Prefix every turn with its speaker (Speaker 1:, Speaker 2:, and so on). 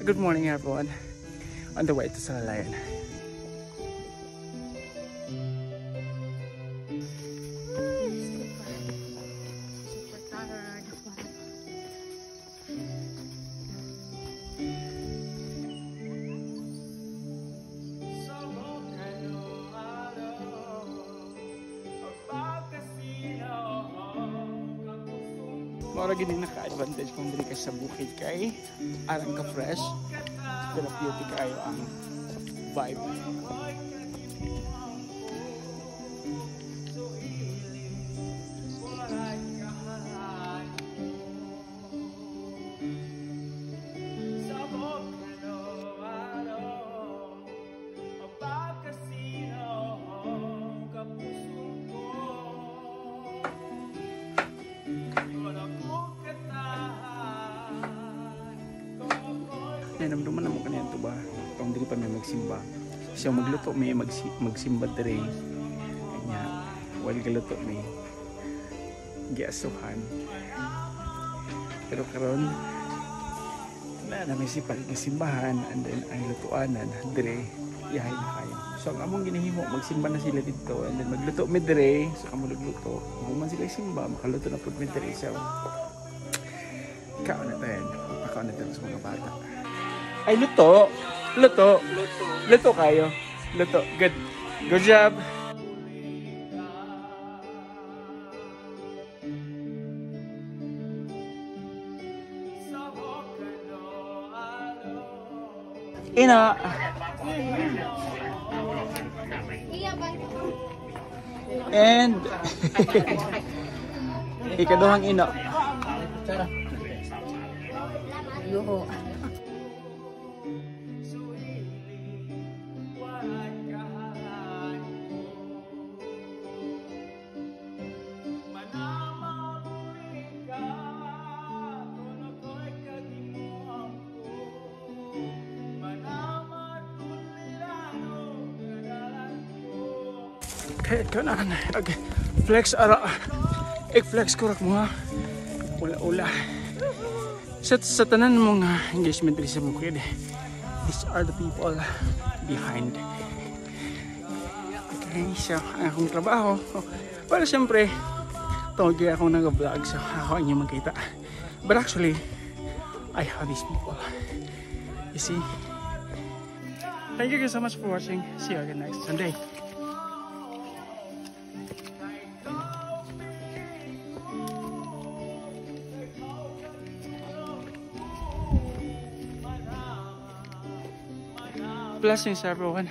Speaker 1: Good morning everyone. On the way to Salalayan. Mara gini naka-advantage kung dili ka sa bukid kay arang ka fresh, therapeutic kayo ang vibe. Namduman naman kanina ito ba? Kung dili pa may magsimba. Siya magluto may magsimba dire. Kanya, wali galuto may giasuhan. Pero karon na may sipag simbahan and then ang lutuanan dire yahay na kayo. So ang among ginahimo magsimba na sila dito and then magluto mi dire. So kamo lugluto. Human sila simba, makaluto na pud mi dire. So kaon na tayo. Pakaon na tayo sa mga bata. Ay, luto. Luto. Luto. Luto kayo. Luto. Good. Good job. Ina. And ikaduhang ina.
Speaker 2: Yuho.
Speaker 1: Okay, kanan. Okay. Flex ara. Ik-flex ko rak mo ha. Ula-ula. Sa tanan mong engagement diri sa bukid. These are the people behind. Okay, so ang akong trabaho. Pero siyempre, togi akong nag-vlog so ako ang inyong makita. But actually, I have these people. You see? Thank you guys so much for watching. See you again next Sunday. Blessings everyone.